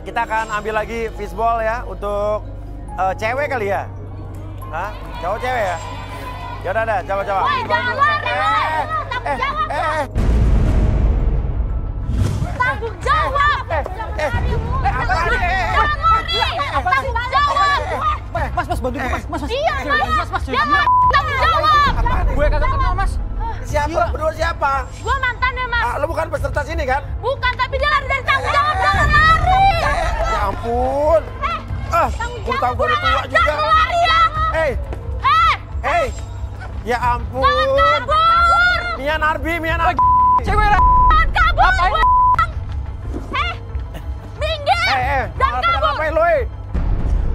kita akan ambil lagi fishball ya untuk cewek kali ya. Hah? Cowok cewek ya? Ya udah dah, coba. Woi, jangan lari, tanggung jawab. Tanggung jawab. Mas, bantu mas. Iya, mas. Jangan tanggung jawab. Gue kagak kenal, Mas. Siapa? Berdua siapa? Gua mantannya, Mas. Lu bukan peserta sini kan? Bukan, tapi dia lari dari tanggung jawab. Jangan lari. Ya ampun. Udah tahu gue udah tua juga. Jangan lari ya. Hey. Ya ampun. Jangan kabur. Mian Arbi. Cewek lah. Jangan kabur. Minggir. Jangan kabur. Ngapain lu?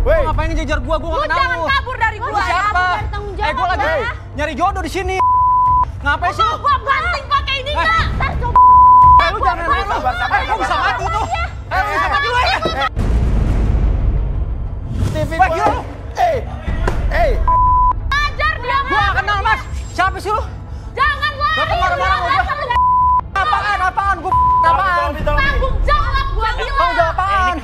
Woi. Ngapain ngejar gua Lu gak kenal jangan lu. kabur dari gua. Lu siapa? Gua lagi nyari jodoh di sini. Ngapain sih lu? Gua banting pakai ini enggak? Lu jangan main lu. Lu bisa mati tuh. Lu bisa mati lu. TV Wah, gila lu. Ajar dia, Mas. Gua gak kenal, Mas. Siapa sih lu? Jangan lari. Bapak marah-marah sama gua. Apaan? Gua apaan? Tanggung jawab gua bilang. Tanggung jawab apaan? Ini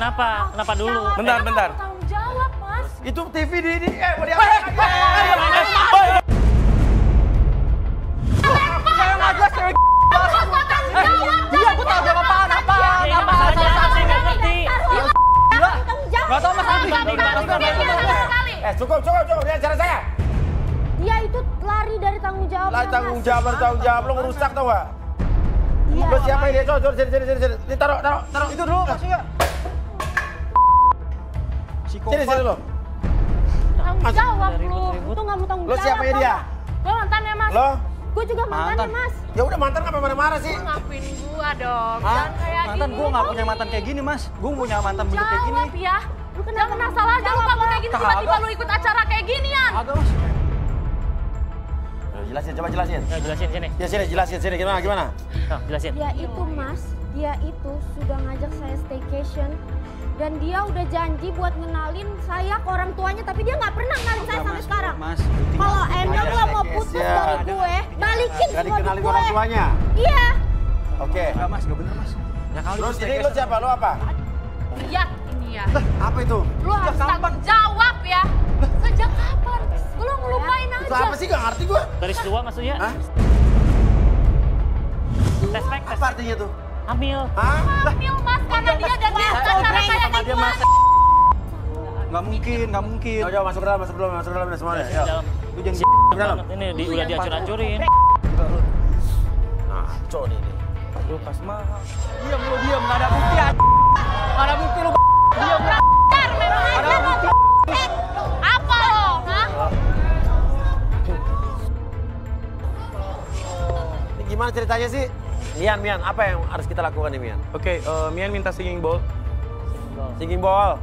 kenapa dulu? Bentar. Tanggung jawab, Mas. Itu TV di mau diapain lagi? Saya nggak jelas cewek. Iya, gua tahu jawab apaan. Saya nggak ngerti. Gila. Gak tau Mas Arbi. Cukup. Dia acara saya. Dia itu lari dari tanggung jawab. Tanggung jawab. Lo ngerusak tau gak? Iya. Lo siapa ini? Sini. Ini taruh. Itu dulu, Mas ya. Sini lo. Tanggung jawab lu. Itu nggak mau tanggung Lo jawab. siapa ya dia? Gua mantannya, Mas. Lo? Gua juga mantannya, Mas. Ya udah mantan apa marah-marah sih? Ngapain gua dong? Hah? Jangan kayak Mantan gini. gua gak punya mantan kayak gini, Mas. Gua punya mantan bentuk kayak gini. Jawab ya. Lu kenapa salah aja lu kamu kayak gini tiba-tiba lu ikut acara kayak ginian. Agak, Mas. Coba jelasin. Nah, jelasin sini. Ya sini jelasin gimana? Nah, jelasin. Dia itu, Mas, dia itu sudah ngajak saya staycation dan dia udah janji buat ngenalin saya ke orang tuanya, tapi dia nggak pernah ngenalin saya sampai sekarang. Mas, Kalau emang lo mau putus dari gue, balikin Gak semua dikenalin duit orang gue. tuanya? Iya. Oke. enggak, Mas, gak bener, Mas. Ya kali Terus ini lo siapa? Lo apa? Lihat ini ya. Apa itu? Lu harus tanggung jawab ya. Sejak kapan? Lu ngelupain Itu aja. apa sih? Gak ngerti gue. Garis 2 maksudnya? Hah? Tes. Apa artinya tuh? Hamil. Hah? Hamil, Mas, karena dia dan dia acara kayak sama dia, gituan. Mas. Gak mungkin. Jauh masuk ke dalam semuanya. Di Yuk. dalam. Lu jangan Dalam. Ini udah dihancur-hancurin. Ngaco nih. lu pas mah. Diam, gak ada bukti. Gak ada bukti lu. Diam. Memang aja bukti. apa lo? Hah? Ini gimana ceritanya sih? Mian, apa yang harus kita lakukan nih, Mian? Oke, Mian minta singing bowl. Singing ball.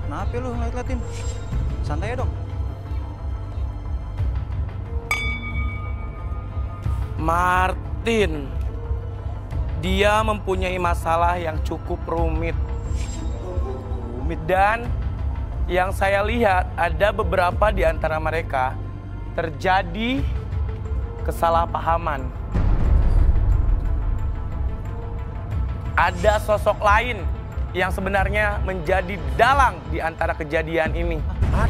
Kenapa lu ngeliat-liatin? Santai dong. Martin, dia mempunyai masalah yang cukup rumit. Dan yang saya lihat ada beberapa di antara mereka terjadi kesalahpahaman. Ada sosok lain yang sebenarnya menjadi dalang di antara kejadian ini.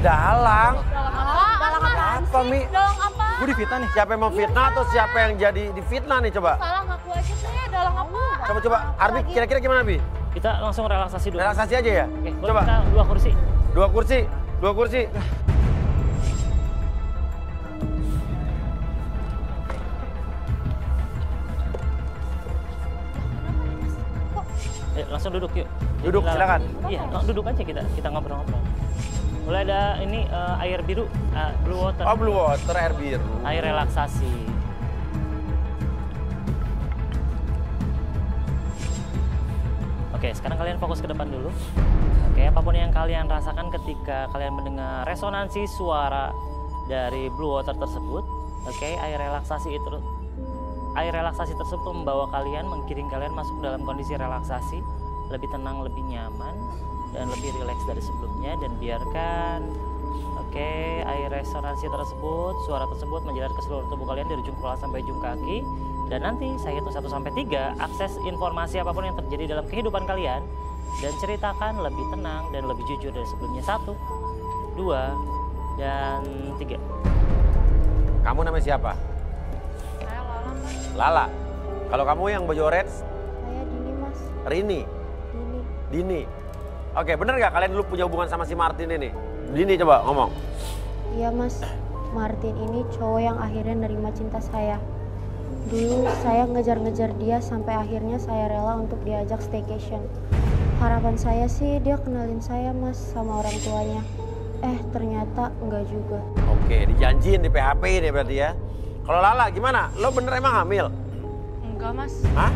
Dalang? Apa, Mi? Dalang apa? Gue difitnah nih. Siapa yang mau fitnah atau siapa yang jadi difitnah nih coba? Salah ngaku aja saya, dalang apa? Coba. Arbi, kira-kira gimana, Bi? Kita langsung relaksasi dulu. Relaksasi aja ya? Oke, boleh Coba. kita 2 kursi. 2 kursi. Langsung duduk yuk. Duduk, silakan. Iya, duduk aja kita ngobrol-ngobrol. Mulai ada ini air biru, blue water. Oh, blue water, air biru. Air relaksasi. Oke, sekarang kalian fokus ke depan dulu. Oke, apapun yang kalian rasakan ketika kalian mendengar resonansi suara dari blue water tersebut, oke, air relaksasi tersebut membawa kalian, menggiring kalian masuk dalam kondisi relaksasi, lebih tenang, lebih nyaman, dan lebih rileks dari sebelumnya. Dan biarkan Oke, air resonansi tersebut, suara tersebut menjalar ke seluruh tubuh kalian dari ujung kepala sampai ujung kaki. Dan nanti saya hitung 1 sampai 3, akses informasi apapun yang terjadi dalam kehidupan kalian dan ceritakan lebih tenang dan lebih jujur dari sebelumnya. 1, 2, dan 3. Kamu namanya siapa? Saya Lala, Mas. Lala. Kalau kamu yang baju orange, Saya Dini, Mas. Rini, Dini. Dini. Oke, bener nggak kalian dulu punya hubungan sama si Martin ini? Dini coba ngomong. Iya, Mas. Martin ini cowok yang akhirnya nerima cinta saya. Dulu saya ngejar-ngejar dia sampai akhirnya saya rela untuk diajak staycation. Harapan saya sih dia kenalin saya, Mas, sama orang tuanya. Ternyata enggak juga. Oke, dijanjiin di PHP ini berarti ya. Kalau Lala gimana? Lo bener emang hamil? Enggak, Mas. Hah?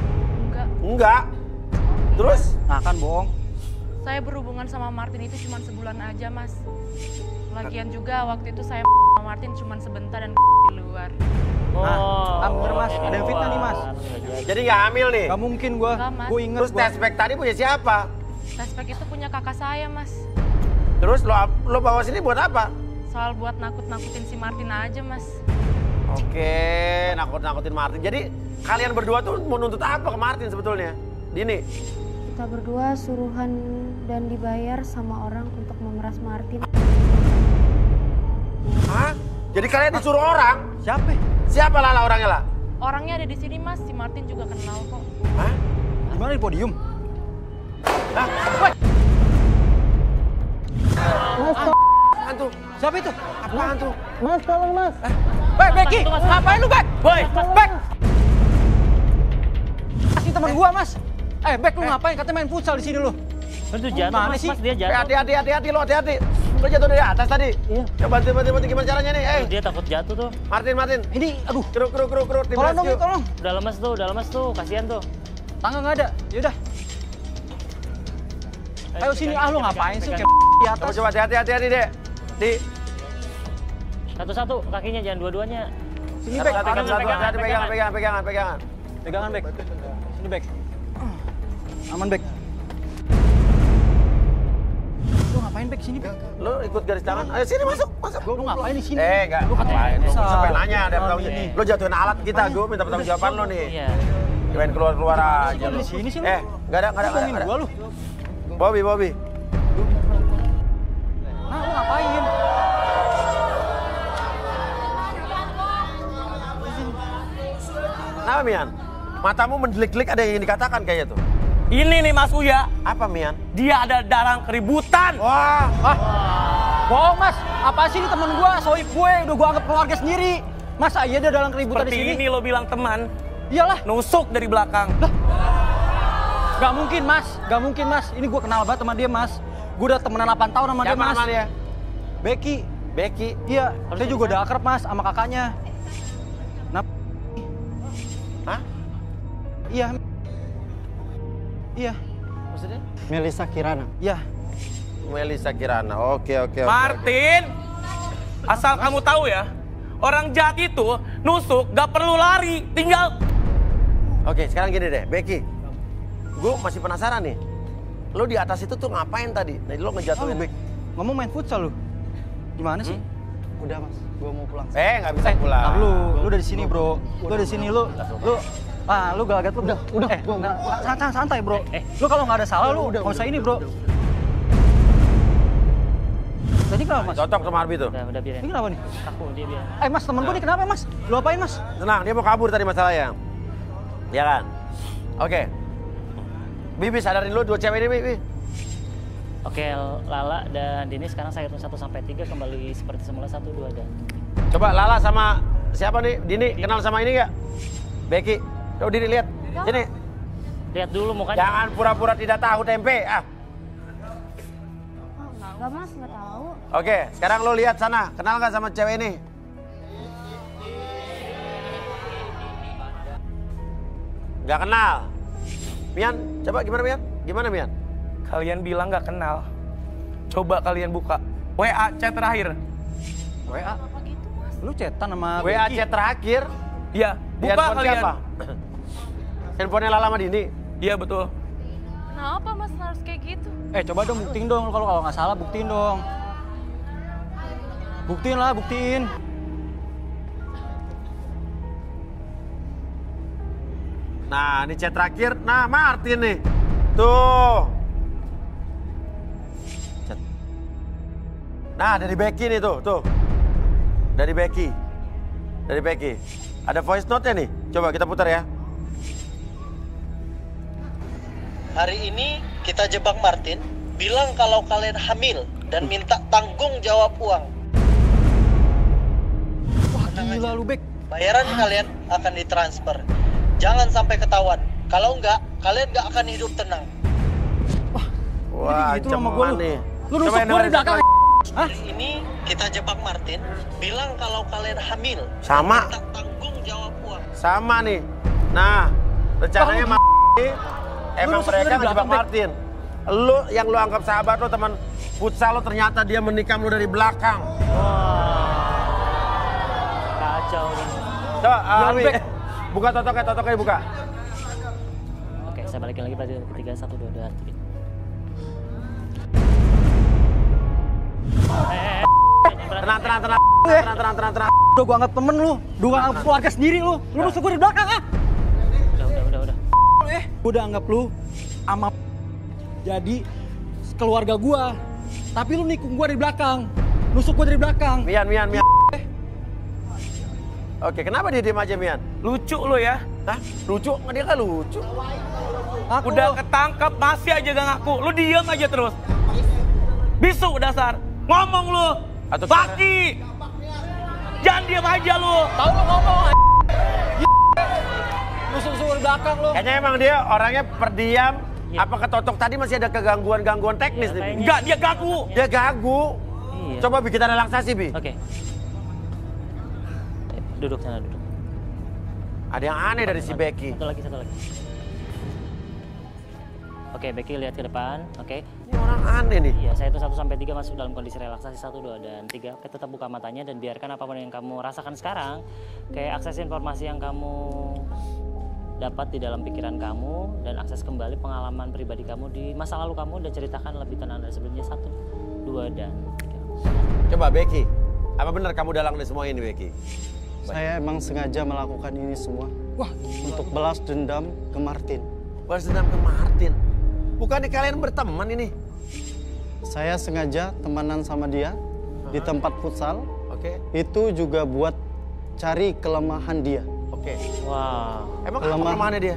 Enggak. Enggak. Terus? Nah kan bohong. Saya berhubungan sama Martin itu cuma sebulan aja, Mas. Lagian juga waktu itu saya sama Martin cuma sebentar dan di luar. Bener Mas, ada yang fitnah nih Mas. Jadi nggak hamil nih? Gak mungkin gua. Enggak, Mas. Gue inget Terus tespek tadi punya siapa? Tespek itu punya kakak saya, Mas. Terus lo bawa sini buat apa? Soal buat nakut-nakutin si Martin aja, Mas. Oke, nakut-nakutin Martin. Jadi kalian berdua tuh mau nuntut apa ke Martin sebetulnya? Dini? Kita berdua suruhan dan dibayar sama orang untuk memeras Martin. Hah? Jadi kalian disuruh orang? Siapa? Siapa Lala orangnya lah? Orangnya ada di sini, Mas. Si Martin juga kenal kok. Hah? Gimana di podium? Hah? Apaan tuh? Siapa itu? Apaan tuh? Mas, tolong Mas. Becky, ngapain lu Bek? Boy, Bek. Ini teman gua Mas. Bek lu ngapain? Katanya main futsal di sini lu. Itu jatuh, Mana Mas, sih? Mas, dia jatuh. Hati-hati lo, hati-hati. Lo jatuh dari atas tadi? Iya. Coba bantu gimana caranya nih? Dia takut jatuh tuh. Martin. Ini, aduh. Kru, tim Tolong dong, rescue. tolong. Udah lemes tuh, kasihan tuh. Tangga nggak ada. Yaudah. Ayo sini, lu ngapain sih kayak di atas? Coba hati-hati deh. Di. Satu-satu, kakinya jangan dua-duanya. Sini Bek. Satu, hati-hati, pegangan. Pegangan Bek. Sini Bek. Aman Bek. Lu ngapain Bek sini Bek? Lo ikut garis tangan. Ayo sini masuk. Lu ngapain di sini? Enggak. Lu Ngapain? Lo bisa. sampai nanya ada pertanggung Ini. Lo jatuhin alat kita, gue minta pertanggung jawaban lo nih. Iya. Main keluar aja Lu lo. di sini sih lu. Enggak ada. Ngomongin gua lu. Bobby. Nah, lu ngapain? Kenapa Mian? Matamu mendelik-delik ada yang ingin dikatakan kayaknya tuh. Ini nih Mas Uya, Apa Mian? dia ada dalam keributan. Wah. Bohong Mas, apa sih ini temen gua, sohib gue, udah gua anggap keluarga sendiri. Masa iya dia dalam keributan di Seperti sini? ini lo bilang teman, Iyalah, nusuk dari belakang. gak mungkin Mas. Ini gua kenal banget sama dia Mas. Gua udah temenan 8 tahun sama dia Siapa Mas. nama dia? Becky. Iya, saya juga udah akrab Mas sama kakaknya. Hah? Iya. Maksudnya? Melisa Kirana. Iya. Melisa Kirana. Oke. Martin, asal kamu tahu ya, orang jahat itu nusuk gak perlu lari, tinggal. Oke, sekarang gini deh, Becky. Gue masih penasaran nih. Lo di atas itu tuh ngapain tadi? Nah, lo ngejatuhin. Bek. Ngomong main futsal lu. Gimana sih? Udah Mas, gua mau pulang. Nggak bisa pulang. Ntar lu dari sini bro. Lu dari sini lu gelagat lu. Udah. Santai bro. Lu kalau nggak ada salah lu nggak usah ini bro. Tadi kenapa Mas? Cocok sama Arbi tuh. Udah biarin. Ini kenapa nih? Aku dia biar. Mas temen gua nih kenapa Mas? Lu apain Mas? Tenang, dia mau kabur tadi masalahnya. Ya kan? Oke. Bibi sadarin lu dua cewek ini, Bibi. Oke, Lala dan Dini sekarang saya hitung 1 sampai 3 kembali seperti semula. 1, 2, dan. Coba Lala sama siapa nih? Dini kenal sama ini nggak? Becky. Coba Dini lihat. Sini. Lihat dulu mukanya. Jangan pura-pura tidak tahu tempe. Enggak Mas, nggak tahu. Oke, sekarang lo lihat sana. Kenal nggak sama cewek ini? Nggak kenal. Mian, coba gimana Mian? Gimana Mian? Kalian bilang gak kenal. Coba kalian buka WA chat terakhir. WA? Lu chatan sama WA Becky? chat terakhir. Iya, Di buka handphone kalian. siapa? Handphonenya Lala sama Dini. Iya betul. Kenapa, Mas, harus kayak gitu? Coba dong buktiin dong kalau nggak salah buktiin dong. Buktiin lah, buktiin. Nah, ini chat terakhir. Nah, Martin nih. Tuh. Chat. Nah, dari Becky nih tuh. Dari Becky. Ada voice note-nya nih. Coba kita putar ya. Hari ini kita jebak Martin, bilang kalau kalian hamil dan minta tanggung jawab uang. Wah, gila lu, Bek. Bayaran kalian akan ditransfer. Jangan sampai ketahuan. Kalau enggak, kalian enggak akan hidup tenang. Wah, gitu sama gue lu. nih. Lu nusuk gue di belakang. Hah? Hari ini kita jebak Martin, bilang kalau kalian hamil. Sama. Dan minta tanggung jawab uang. Sama nih. Nah, rencananya emang nusuk mereka gue di ngejebak belakang, Bek. Martin. Lu yang lu anggap sahabat lu, teman futsal lu, ternyata dia menikam lu dari belakang. Kacau nih. Coba, Abi, buka totoknya buka. Oke, saya balikin lagi pada ketiga, 1, 2, 3. Tenang. Udah gua anggap temen lu, gua anggap keluarga sendiri lu. Lu nusuk gua di belakang ah. Udah. Gua udah anggap lu sama jadi keluarga gua. Tapi lu nikung gua dari belakang. Nusuk gua dari belakang. Mian. Oke, kenapa dia diem aja, Mian? Lucu lo ya. Hah? Lucu? Dia kan lucu. Aku Udah ketangkap masih aja gak ngaku. Lu diem aja terus. Bisu dasar. Ngomong lu. Atau Baki. Jangan diem aja lu. tahu lu ngomong. Nusuk di belakang lu. Kayaknya emang dia orangnya perdiam. Iya. Apa ketotok tadi masih ada kegangguan teknis Iya, nih? kayaknya. Enggak, dia gagu. Dia gagu. Iya. Coba bikin relaksasi, Bi. Oke. Duduk sana, duduk. Ada yang aneh dari si Becky. Satu lagi. Oke, Becky lihat ke depan. Oke. Ini orang aneh nih. Iya, saya itu 1 sampai 3 masuk dalam kondisi relaksasi 1, 2, dan 3. Oke, tetap buka matanya dan biarkan apapun yang kamu rasakan sekarang, kayak akses informasi yang kamu dapat di dalam pikiran kamu dan akses kembali pengalaman pribadi kamu di masa lalu kamu dan ceritakan lebih tenang dari sebelumnya. 1, 2, dan 3. Coba Becky, apa benar kamu dalang dari semua ini, Becky? Saya emang sengaja melakukan ini semua. Wah, untuk balas dendam ke Martin. Balas dendam ke Martin? Bukannya kalian berteman ini? Saya sengaja temanan sama dia di tempat futsal. Oke. Itu juga buat cari kelemahan dia. Oke. Wow. Emang apa kelemahannya dia?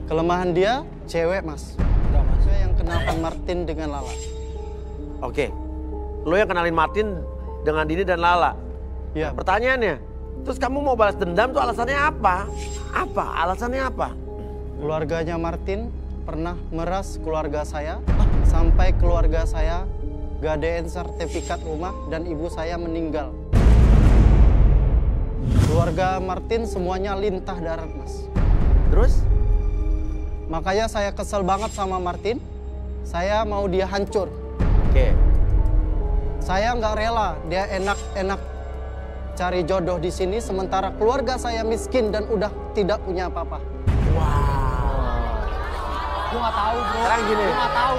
Kelemahan dia cewek, Mas. enggak Mas. Saya yang kenalkan Martin dengan Lala. Oke. Lo yang kenalin Martin dengan Dini dan Lala. Ya, Pertanyaannya, terus kamu mau balas dendam tuh alasannya apa? Alasannya apa? keluarganya Martin pernah meras keluarga saya sampai keluarga saya gadein sertifikat rumah dan ibu saya meninggal. Keluarga Martin semuanya lintah darat, Mas. Terus? Makanya saya kesel banget sama Martin. Saya mau dia hancur. Oke. Saya nggak rela dia enak-enak cari jodoh di sini sementara keluarga saya miskin dan udah tidak punya apa-apa. Gue nggak tahu bro. Sekarang gini. Gue nggak tahu.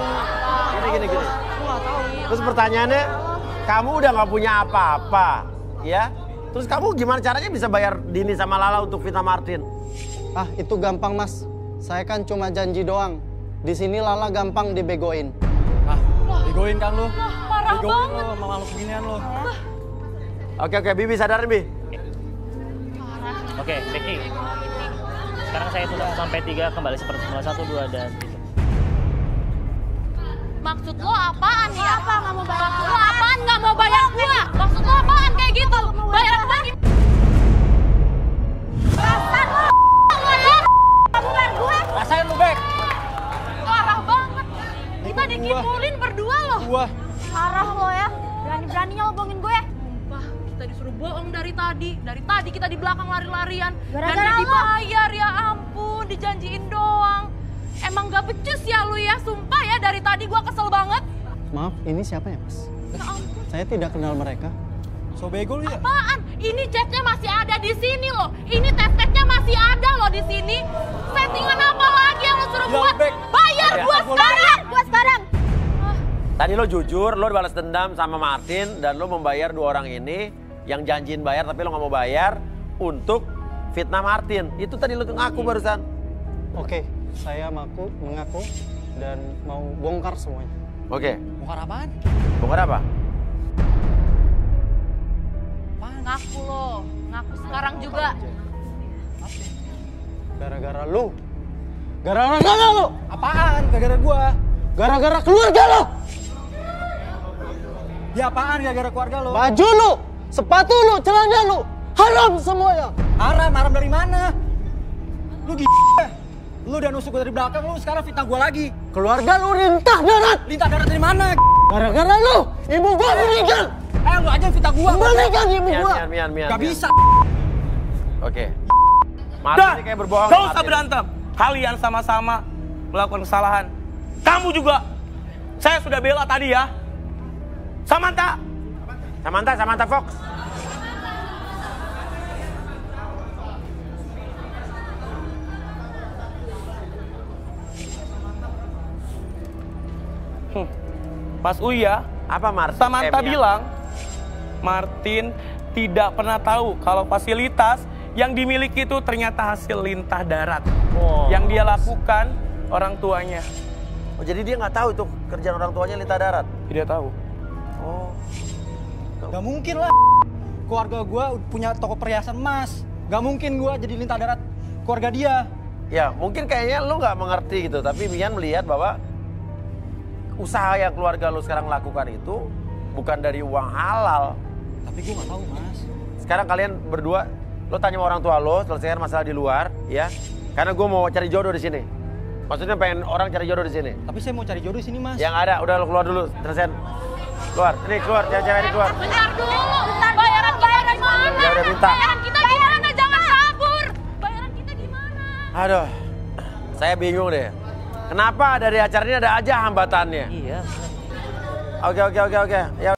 Gini. Gue nggak tahu. Terus pertanyaannya, kamu udah nggak punya apa-apa, ya? Terus kamu gimana caranya bisa bayar Dini sama Lala untuk Vita Martin? Ah, itu gampang, Mas. Saya kan cuma janji doang. Di sini Lala gampang dibegoin. Ah, digoin kan lu? Parah Digoin banget. lu sama makhluk beginian lu. Oke, Bibi sadarin, Bi. Oke, Becky. Sekarang saya hitung 1 sampai 3 kembali seperti semula. 1, 2, dan 3. Maksud lo apaan ya? Apa nggak mau bayar? Maksud lo apaan nggak mau bayar gua? Maksud lo apaan kayak gitu? Bayar gua gimana? Perasaan lo ya? Kamu bayar gue? Rasain lu, Bek. Parah banget. Kita dikibulin berdua loh. Gua. Parah lo ya, berani-beraninya lo bohongin gue. Sumpah, kita disuruh bohong dari tadi. Dari tadi kita di belakang lari-larian. Gara-gara Dan gak lo. dibayar, ya ampun. Dijanjiin doang. Emang gak becus ya lu ya, sumpah ya. Dari tadi gua kesel banget. Maaf, ini siapa ya, Mas? Ya ampun. Saya tidak kenal mereka. So bego lu ya? Apaan? Ini chatnya masih ada di sini loh. Ini tes-tesnya masih ada loh di sini. Settingan apa lagi yang lu suruh Ya, buat? Bek. Bayar Ya, gua gua sekarang! Gue sekarang. Tadi lo jujur, lo balas dendam sama Martin dan lo membayar 2 orang ini yang janjiin bayar tapi lo nggak mau bayar untuk fitnah Martin. Itu tadi lo ngaku barusan. Oke, saya mengaku dan mau bongkar semuanya. Oke. Bongkar apaan? Bongkar apa? Ngaku lo, ngaku sekarang juga. Gara-gara lu. Gara-gara lu. Apaan? Gara-gara gua. Gara-gara keluarga lu. Ya apaan gara-gara keluarga lo? Baju lu, sepatu lu, celana lu, haram semuanya. Haram dari mana? Lu gila. Lu udah nusuk gua dari belakang, lu sekarang fitnah gua lagi. Keluarga lu lintah darat. Lintah darat dari mana? Gara-gara lu, ibu gua meninggal. Lu aja yang fitnah gua. Kembalikan ibu gua. Mian. Gak bisa. Oke. Martin ini kayak berbohong. Gak usah berantem. Kalian sama-sama melakukan kesalahan. Kamu juga. Saya sudah bela tadi ya. Samantha Fox. Mas Uya, Apa Martin? Samantha bilang Martin tidak pernah tahu kalau fasilitas yang dimiliki itu ternyata hasil lintah darat. Yang dia lakukan orang tuanya. Oh, jadi dia nggak tahu itu kerjaan orang tuanya lintah darat? Tidak tahu. Oh. Gak mungkin lah. Keluarga gua punya toko perhiasan emas. Gak mungkin gua jadi lintah darat keluarga dia. Ya, mungkin kayaknya lu nggak mengerti gitu. Tapi Mian melihat bahwa usaha yang keluarga lu sekarang lakukan itu bukan dari uang halal. Tapi gua nggak tahu, Mas. Sekarang kalian berdua, lo tanya sama orang tua lo, selesaikan masalah di luar, ya. Karena gue mau cari jodoh di sini. Maksudnya pengen orang cari jodoh di sini. Tapi saya mau cari jodoh di sini, Mas. Yang ada, udah lo keluar dulu, selesaiin. Keluar, ini keluar, cewek-cewek ini keluar. Bentar dulu, bayaran kita dari mana? Ya udah minta. Bayaran kita gimana? Jangan kabur. Bayaran kita gimana? Aduh, saya bingung deh. Kenapa dari acara ini ada aja hambatannya? Iya. Oke. Ya.